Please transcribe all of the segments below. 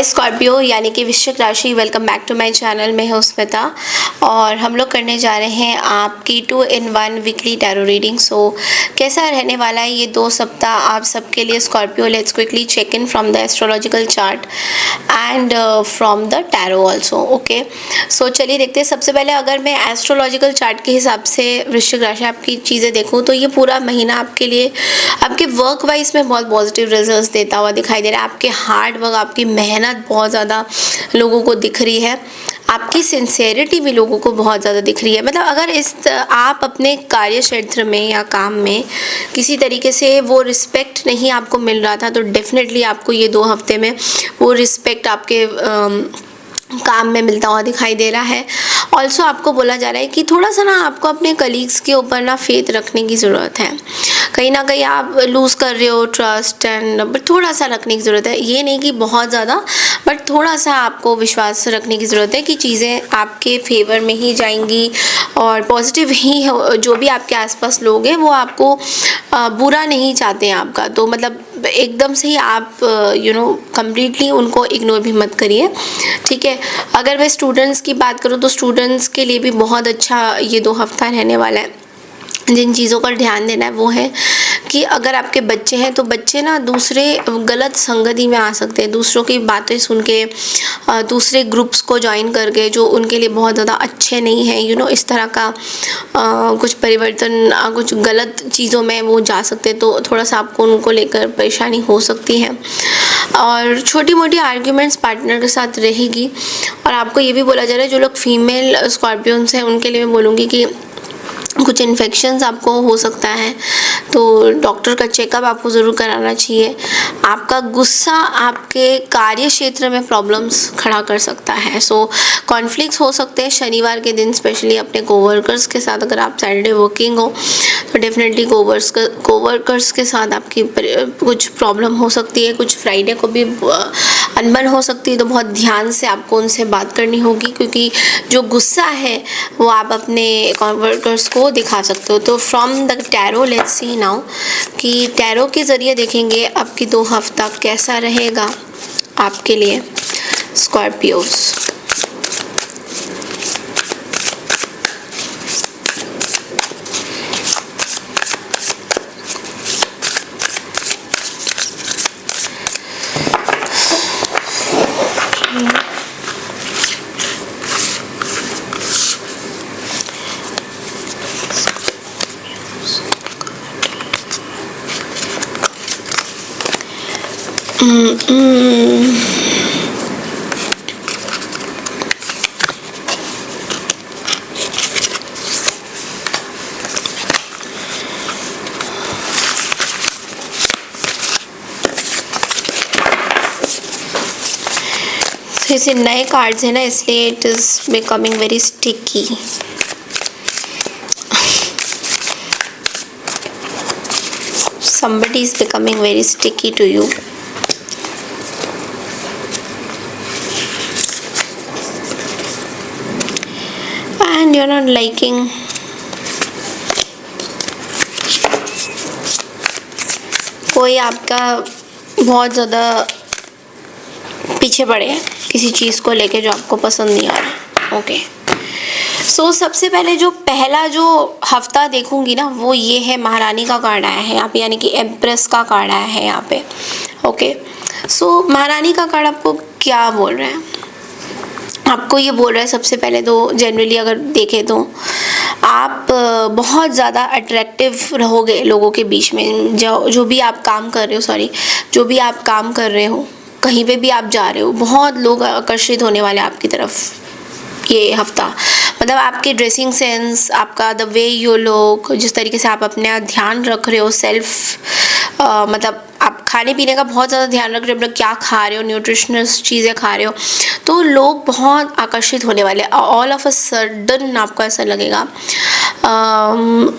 हाय Scorpio यानी कि वृश्चिक राशि, welcome back to my channel. मैं हूं स्मिता और हम लोग करने जा रहे हैं आपकी 2-in-1 वीकली टैरो रीडिंग। सो कैसा रहने वाला है ये 2 सप्ताह आप सबके लिए Scorpio? Let's quickly check in from the astrological chart and from the tarot also. Okay, so चलिए देखते हैं। सबसे पहले अगर मैं एस्ट्रोलॉजिकल चार्ट के हिसाब से वृश्चिक राशि आपकी चीज़ें देखूँ तो ये पूरा महीना आपके लिए आपके वर्क वाइज में बहुत पॉजिटिव रिजल्ट्स देता हुआ दिखाई दे रहा है। आपके हार्ड वर्क, आपकी मेहनत बहुत ज़्यादा लोगों को दिख रही है, आपकी सिंसेरिटी भी लोगों को बहुत ज़्यादा दिख रही है। मतलब अगर आप अपने कार्य क्षेत्र में या काम में किसी तरीके से वो रिस्पेक्ट नहीं आपको मिल रहा था तो डेफिनेटली आपको ये 2 हफ्ते में वो रिस्पेक्ट आपके काम में मिलता हुआ दिखाई दे रहा है। ऑल्सो आपको बोला जा रहा है कि थोड़ा सा ना आपको अपने कलीग्स के ऊपर ना फेथ रखने की ज़रूरत है। कहीं ना कहीं आप लूज़ कर रहे हो ट्रस्ट एंड, बट थोड़ा सा रखने की ज़रूरत है। ये नहीं कि बहुत ज़्यादा, बट थोड़ा सा आपको विश्वास रखने की ज़रूरत है कि चीज़ें आपके फेवर में ही जाएंगी और पॉजिटिव ही जो भी आपके आसपास लोग हैं वो आपको बुरा नहीं चाहते हैं आपका। तो मतलब एकदम से ही आप कम्प्लीटली उनको इग्नोर भी मत करिए, ठीक है। अगर मैं स्टूडेंट्स की बात करूँ तो स्टूडेंट्स के लिए भी बहुत अच्छा ये 2 हफ्ता रहने वाला है। जिन चीज़ों पर ध्यान देना है वो है कि अगर आपके बच्चे हैं तो बच्चे ना दूसरे गलत संगति में आ सकते हैं, दूसरों की बातें सुन के दूसरे ग्रुप्स को ज्वाइन करके जो उनके लिए बहुत ज़्यादा अच्छे नहीं हैं, इस तरह का कुछ परिवर्तन, कुछ गलत चीज़ों में वो जा सकते हैं। तो थोड़ा सा आपको उनको लेकर परेशानी हो सकती है और छोटी मोटी आर्ग्यूमेंट्स पार्टनर के साथ रहेगी। और आपको ये भी बोला जा रहा है, जो लोग फीमेल स्कॉर्पियंस हैं उनके लिए मैं बोलूँगी कि कुछ इन्फेक्शंस आपको हो सकता है, तो डॉक्टर का चेकअप आपको ज़रूर कराना चाहिए। आपका गुस्सा आपके कार्य क्षेत्र में प्रॉब्लम्स खड़ा कर सकता है। सो कॉन्फ्लिक्ट्स हो सकते हैं शनिवार के दिन, स्पेशली अपने कोवर्कर्स के साथ। अगर आप सैटरडे वर्किंग हो तो डेफिनेटली कोवर्कर्स के साथ आपकी कुछ प्रॉब्लम हो सकती है। कुछ फ्राइडे को भी अनबन हो सकती है, तो बहुत ध्यान से आपको उनसे बात करनी होगी, क्योंकि जो गुस्सा है वो आप अपने कोवर्कर्स को दिखा सकते हो। तो from the tarot let's see now कि टैरो के ज़रिए देखेंगे आपकी 2 हफ्ता कैसा रहेगा आपके लिए स्कॉर्पियोस। जैसे नए कार्ड्स हैं ना, इसलिए it is becoming very sticky. somebody is becoming very sticky to you. And you're not liking कोई आपका बहुत ज़्यादा पीछे पड़े हैं किसी चीज़ को लेके जो आपको पसंद नहीं आ रहा। ओके, सो सबसे पहले जो पहला जो हफ्ता देखूंगी ना वो ये है, महारानी का कार्ड आया है यहाँ पे, यानी कि एम्प्रेस का कार्ड आया है यहाँ पे। ओके, सो महारानी का कार्ड आपको क्या बोल रहा है? आपको ये बोल रहा है सबसे पहले तो जनरली अगर देखें तो आप बहुत ज़्यादा अट्रैक्टिव रहोगे लोगों के बीच में। जो भी आप काम कर रहे हो, कहीं पे भी आप जा रहे हो, बहुत लोग आकर्षित होने वाले आपकी तरफ ये हफ्ता। मतलब आपके ड्रेसिंग सेंस, आपका द वे यू लुक, जिस तरीके से आप अपना ध्यान रख रहे हो, मतलब आप खाने पीने का बहुत ज़्यादा ध्यान रख रहे हो, मतलब क्या खा रहे हो, न्यूट्रिशनस चीज़ें खा रहे हो, तो लोग बहुत आकर्षित होने वाले। ऑल ऑफ अ सडन आपको ऐसा लगेगा।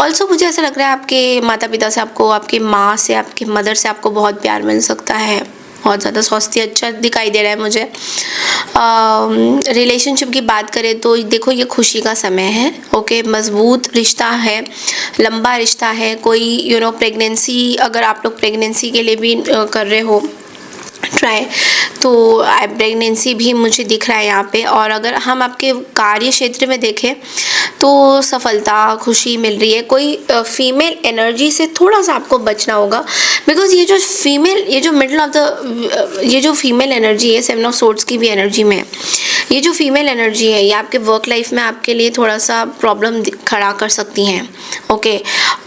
ऑल्सो मुझे ऐसा लग रहा है आपके माता पिता से, आपकी माँ से, आपकी मदर से आपको बहुत प्यार मिल सकता है। बहुत ज़्यादा स्वास्थ्य अच्छा दिखाई दे रहा है मुझे। रिलेशनशिप की बात करें तो देखो ये खुशी का समय है। ओके, मजबूत रिश्ता है, लंबा रिश्ता है। कोई प्रेगनेंसी, अगर आप लोग प्रेगनेंसी के लिए भी कर रहे हो ट्राई। तो प्रेगनेंसी भी मुझे दिख रहा है यहाँ पे। और अगर हम आपके कार्य क्षेत्र में देखें तो सफलता, खुशी मिल रही है। कोई फीमेल एनर्जी से थोड़ा सा आपको बचना होगा, बिकॉज ये जो मिडल ऑफ द ये जो फीमेल एनर्जी है 7 ऑफ सोर्ड्स की भी एनर्जी में है। ये जो फीमेल एनर्जी है ये आपके वर्क लाइफ में आपके लिए थोड़ा सा प्रॉब्लम खड़ा कर सकती हैं। ओके,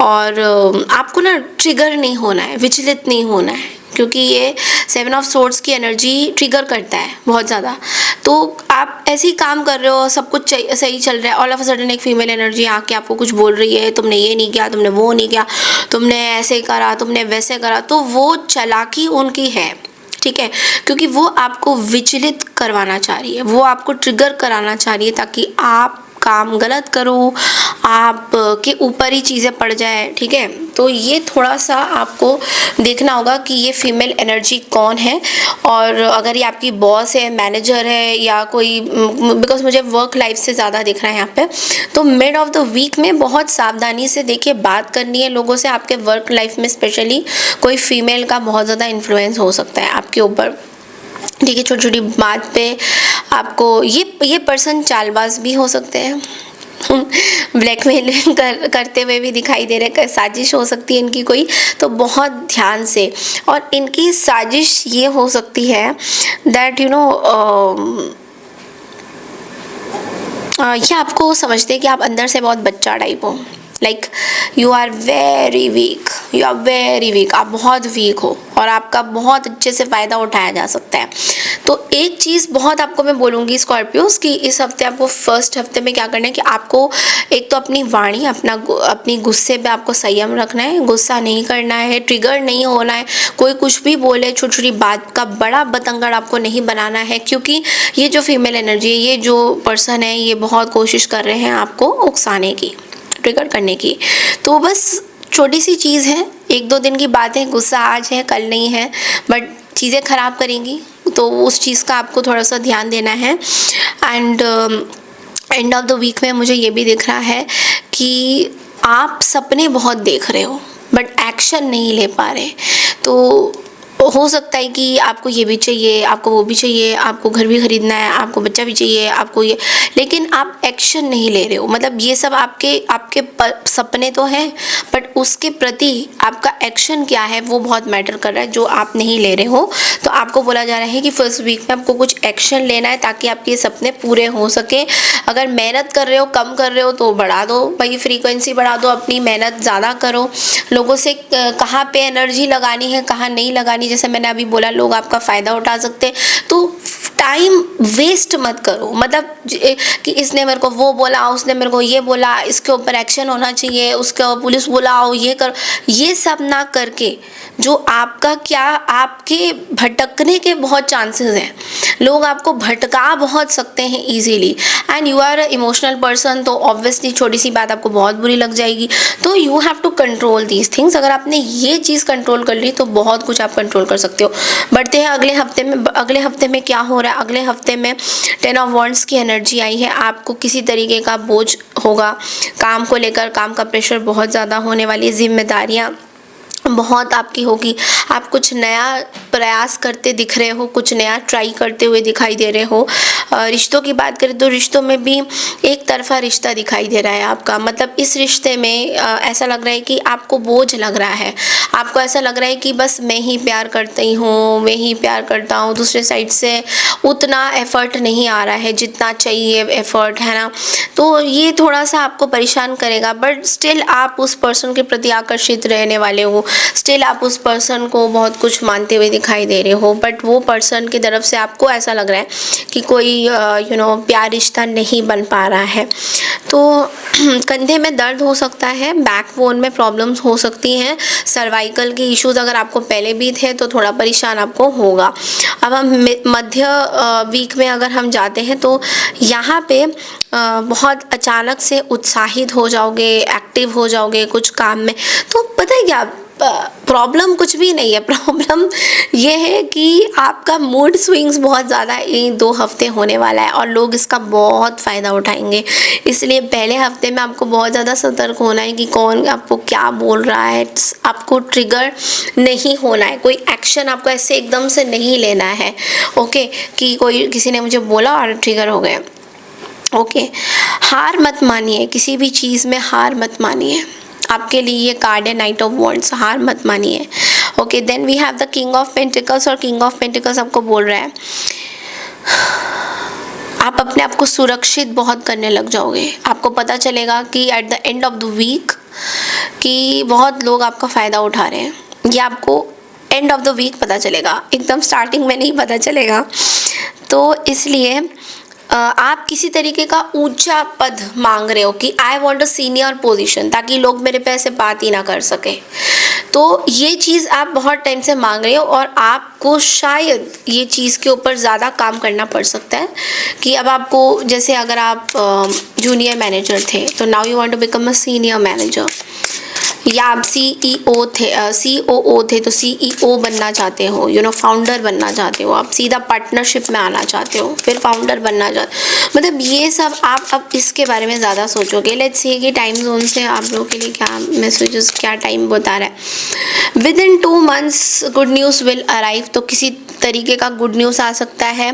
और आपको ना ट्रिगर नहीं होना है, विचलित नहीं होना है, क्योंकि ये 7 ऑफ सोर्ड्स की एनर्जी ट्रिगर करता है बहुत ज़्यादा। तो आप ऐसे ही काम कर रहे हो, सब कुछ सही चल रहा है, ऑल ऑफ अ सडन एक फीमेल एनर्जी आके आपको कुछ बोल रही है, तुमने ये नहीं किया, तुमने वो नहीं किया, तुमने ऐसे करा, तुमने वैसे करा। तो वो चालाकी उनकी है, ठीक है, क्योंकि वो आपको विचलित करवाना चाह रही है, वो आपको ट्रिगर कराना चाह रही है ताकि आप काम गलत करो, आप के ऊपर ही चीज़ें पड़ जाए, ठीक है। तो ये थोड़ा सा आपको देखना होगा कि ये फीमेल एनर्जी कौन है, और अगर ये आपकी बॉस है, मैनेजर है, या कोई, बिकॉज मुझे वर्क लाइफ से ज़्यादा दिख रहा है यहाँ पे। तो मिड ऑफ द वीक में बहुत सावधानी से देखिए बात करनी है लोगों से। आपके वर्क लाइफ में स्पेशली कोई फीमेल का बहुत ज़्यादा इन्फ्लुएंस हो सकता है आपके ऊपर, ठीक है। छोटी छोटी बात पे आपको ये पर्सन चालबाज भी हो सकते हैं, ब्लैकमेल करते हुए भी दिखाई दे रहे हैं, साजिश हो सकती है इनकी कोई। तो बहुत ध्यान से, और इनकी साजिश ये हो सकती है दैट ये आपको समझते हैं कि आप अंदर से बहुत बच्चा टाइप हो, like you are very weak, आप बहुत वीक हो और आपका बहुत अच्छे से फ़ायदा उठाया जा सकता है। तो एक चीज़ बहुत आपको मैं बोलूँगी स्कॉर्पियोस कि इस हफ्ते आपको फर्स्ट हफ्ते में क्या करना है कि आपको एक तो अपनी वाणी, अपनी गुस्से पे आपको संयम रखना है, गुस्सा नहीं करना है, ट्रिगर नहीं होना है। कोई कुछ भी बोले, छोटी छोटी बात का बड़ा बतंगड़ आपको नहीं बनाना है, क्योंकि ये जो फीमेल एनर्जी है, ये जो पर्सन है, ये बहुत कोशिश कर रहे हैं आपको उकसाने की, ट्रिगर करने की। तो बस छोटी सी चीज़ है, 1-2 दिन की बात है, गुस्सा आज है कल नहीं है, बट चीज़ें ख़राब करेंगी, तो उस चीज़ का आपको थोड़ा सा ध्यान देना है। And end of the week में मुझे ये भी दिख रहा है कि आप सपने बहुत देख रहे हो बट एक्शन नहीं ले पा रहे। तो हो सकता है कि आपको ये भी चाहिए, आपको वो भी चाहिए, आपको घर भी खरीदना है, आपको बच्चा भी चाहिए, आपको ये, लेकिन आप एक्शन नहीं ले रहे हो। मतलब ये सब आपके सपने तो हैं, बट उसके प्रति आपका एक्शन क्या है वो बहुत मैटर कर रहा है, जो आप नहीं ले रहे हो। तो आपको बोला जा रहा है कि फर्स्ट वीक में आपको कुछ एक्शन लेना है ताकि आपके ये सपने पूरे हो सके। अगर मेहनत कर रहे हो, कम कर रहे हो, तो बढ़ा दो भाई, फ्रीक्वेंसी बढ़ा दो, अपनी मेहनत ज़्यादा करो। लोगों से कहाँ पे एनर्जी लगानी है, कहाँ नहीं लगानी, जैसे मैंने अभी बोला, लोग आपका फ़ायदा उठा सकते हैं। तो टाइम वेस्ट मत करो, मतलब कि इसने मेरे को वो बोला, उसने मेरे को ये बोला, इसके ऊपर एक्शन होना चाहिए, उसका पुलिस बुलाओ, ये करो, ये सब ना करके जो आपका क्या, आपके भटकने के बहुत चांसेस हैं। लोग आपको भटका बहुत सकते हैं easily, and you are a emotional person, तो ऑब्वियसली छोटी सी बात आपको बहुत बुरी लग जाएगी। तो you have to control these things. अगर आपने ये चीज़ कंट्रोल कर ली तो बहुत कुछ आप कंट्रोल कर सकते हो। बढ़ते हैं अगले हफ्ते में। अगले हफ्ते में क्या हो रहा है? अगले हफ्ते में 10 ऑफ वॉन्ड्स की एनर्जी आई है। आपको किसी तरीके का बोझ होगा काम को लेकर, काम का प्रेशर बहुत ज़्यादा होने वाली है, जिम्मेदारियाँ बहुत आपकी होगी। आप कुछ नया प्रयास करते दिख रहे हो, कुछ नया ट्राई करते हुए दिखाई दे रहे हो। रिश्तों की बात करें तो रिश्तों में भी एक तरफा रिश्ता दिखाई दे रहा है आपका। मतलब इस रिश्ते में ऐसा लग रहा है कि आपको बोझ लग रहा है, आपको ऐसा लग रहा है कि बस मैं ही प्यार करती हूँ, मैं ही प्यार करता हूँ, दूसरे साइड से उतना एफर्ट नहीं आ रहा है जितना चाहिए एफर्ट, है ना। तो ये थोड़ा सा आपको परेशान करेगा, बट स्टिल आप उस पर्सन के प्रति आकर्षित रहने वाले हो, स्टिल आप उस पर्सन को बहुत कुछ मानते हुए दिखाई दे रहे हो। बट वो पर्सन की तरफ से आपको ऐसा लग रहा है कि कोई प्यार रिश्ता नहीं बन पा रहा है। तो कंधे में दर्द हो सकता है, बैकबोन में प्रॉब्लम्स हो सकती हैं, सर्वाइकल के इश्यूज अगर आपको पहले भी थे तो थोड़ा परेशान आपको होगा। अब हम मध्य वीक में अगर हम जाते हैं तो यहाँ पे बहुत अचानक से उत्साहित हो जाओगे, एक्टिव हो जाओगे कुछ काम में। तो पता है क्या, प्रॉब्लम कुछ भी नहीं है। प्रॉब्लम ये है कि आपका मूड स्विंग्स बहुत ज़्यादा इन 2 हफ्ते होने वाला है और लोग इसका बहुत फ़ायदा उठाएंगे। इसलिए पहले हफ्ते में आपको बहुत ज़्यादा सतर्क होना है कि कौन आपको क्या बोल रहा है। आपको ट्रिगर नहीं होना है, कोई एक्शन आपको ऐसे एकदम से नहीं लेना है। ओके, कि कोई किसी ने मुझे बोला और ट्रिगर हो गए। ओके, हार मत मानिए, किसी भी चीज़ में हार मत मानिए। आपके लिए ये कार्ड है नाइट ऑफ वॉन्ड्स, हार मत मानिए। Okay, then we have the king of pentacles और किंग ऑफ पेंटिकल्स आपको बोल रहा है आप अपने आप को सुरक्षित बहुत करने लग जाओगे। आपको पता चलेगा कि at the end of the week कि बहुत लोग आपका फ़ायदा उठा रहे हैं। ये आपको एंड ऑफ द वीक पता चलेगा, एकदम स्टार्टिंग में नहीं पता चलेगा। तो इसलिए आप किसी तरीके का ऊंचा पद मांग रहे हो कि I want a senior position, ताकि लोग मेरे पे ऐसे बात ही ना कर सके। तो ये चीज़ आप बहुत टाइम से मांग रहे हो और आपको शायद ये चीज़ के ऊपर ज़्यादा काम करना पड़ सकता है कि अब आपको, जैसे अगर आप जूनियर मैनेजर थे तो now you want to become a senior manager, या आप सीईओ थे, सीओओ थे तो सीईओ बनना चाहते हो, फाउंडर बनना चाहते हो, आप सीधा पार्टनरशिप में आना चाहते हो, फिर फाउंडर बनना चाहते, मतलब ये सब आप अब इसके बारे में ज़्यादा सोचोगे। लेट्स सी कि टाइम जोन से आप लोगों के लिए क्या मैसेजेस, क्या टाइम बता रहा है। With in 2 months good news will arrive, तो किसी तरीके का गुड न्यूज़ आ सकता है।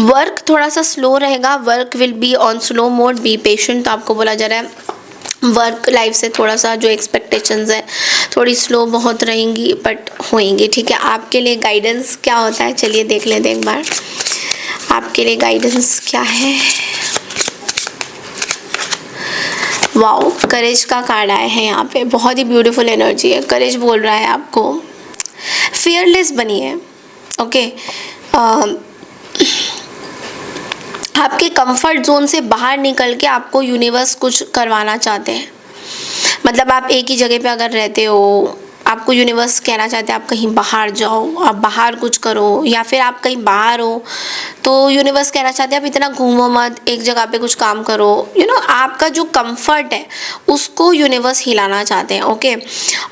वर्क थोड़ा सा स्लो रहेगा, work will be on slow mode, be patient. तो आपको बोला जा रहा है वर्क लाइफ से थोड़ा सा जो एक्सपेक्टेशंस है थोड़ी स्लो बहुत रहेंगी, बट होएंगी। ठीक है, आपके लिए गाइडेंस क्या होता है, चलिए देख लेते हैं एक बार आपके लिए गाइडेंस क्या है। वाओ, करेज का कार्ड आया है यहाँ पे, बहुत ही ब्यूटीफुल एनर्जी है। करेज बोल रहा है आपको फियरलेस बनिए। ओके, आपके कंफर्ट जोन से बाहर निकल के आपको यूनिवर्स कुछ करवाना चाहते हैं। मतलब आप एक ही जगह पे अगर रहते हो, आपको यूनिवर्स कहना चाहते हैं आप कहीं बाहर जाओ, आप बाहर कुछ करो, या फिर आप कहीं बाहर हो तो यूनिवर्स कहना चाहते हैं आप इतना घूमो मत, एक जगह पे कुछ काम करो। आपका जो कंफर्ट है उसको यूनिवर्स हिलाना चाहते हैं। ओके,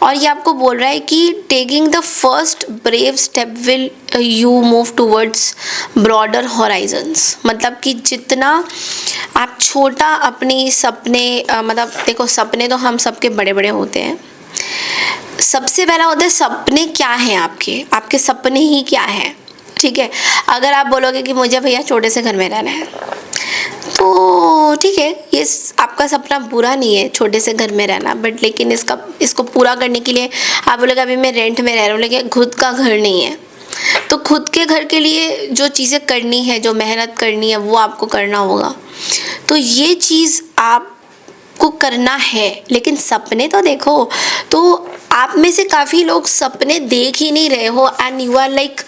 और ये आपको बोल रहा है कि taking the first brave step will you move towards broader horizons. मतलब कि जितना आप छोटा अपनी सपने, मतलब देखो सपने तो हम सबके बड़े बड़े होते हैं। सबसे पहला होता है सपने क्या हैं आपके सपने ही क्या है। ठीक है, अगर आप बोलोगे कि मुझे भैया छोटे से घर में रहना है, तो ठीक है, ये आपका सपना बुरा नहीं है छोटे से घर में रहना, बट लेकिन इसको पूरा करने के लिए आप बोलोगे अभी मैं रेंट में रह रहा हूँ लेकिन खुद का घर नहीं है, तो खुद के घर के लिए जो चीज़ें करनी है, जो मेहनत करनी है, वो आपको करना होगा। तो ये चीज़ आपको करना है, लेकिन सपने तो देखो। तो आप में से काफ़ी लोग सपने देख ही नहीं रहे हो एंड यू आर लाइक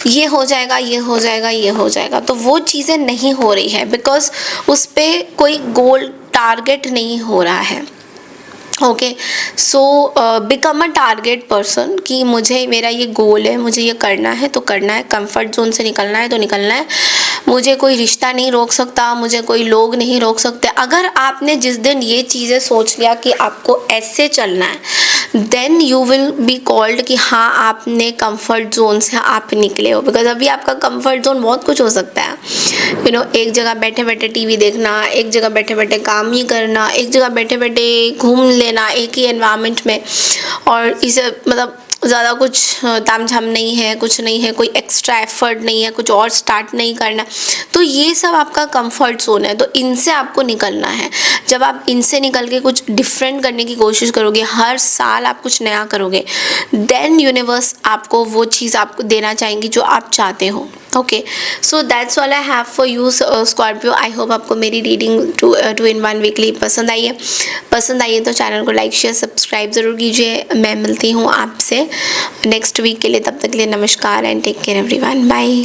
ये हो जाएगा, ये हो जाएगा, ये हो जाएगा, तो वो चीज़ें नहीं हो रही है बिकॉज उस पर कोई गोल टारगेट नहीं हो रहा है। Okay, so become a target person कि मेरा ये गोल है, मुझे ये करना है तो करना है, कंफर्ट जोन से निकलना है तो निकलना है, मुझे कोई रिश्ता नहीं रोक सकता, मुझे कोई लोग नहीं रोक सकते। अगर आपने जिस दिन ये चीज़ें सोच लिया कि आपको ऐसे चलना है, then you will be called कि हाँ आपने कंफर्ट जोन से आप निकले हो। बिकॉज अभी आपका कंफर्ट जोन बहुत कुछ हो सकता है। एक जगह बैठे बैठे टीवी देखना, एक जगह बैठे बैठे काम ही करना, एक जगह बैठे बैठे घूम लेना एक ही एनवायरनमेंट में, और इसे मतलब ज़्यादा कुछ तामझाम नहीं है, कुछ नहीं है, कोई एक्स्ट्रा एफर्ट नहीं है, कुछ और स्टार्ट नहीं करना। तो ये सब आपका कंफर्ट जोन है, तो इनसे आपको निकलना है। जब आप इनसे निकल के कुछ डिफरेंट करने की कोशिश करोगे, हर साल आप कुछ नया करोगे, देन यूनिवर्स आपको वो चीज़ आपको देना चाहेंगी जो आप चाहते हो। Okay, so that's all I have for you Scorpio. I hope आपको मेरी रीडिंग 2 in 1 वीकली पसंद आई है तो चैनल को लाइक शेयर सब्सक्राइब ज़रूर कीजिए। मैं मिलती हूँ आपसे नेक्स्ट वीक के लिए, तब तक के लिए नमस्कार and take care everyone, bye.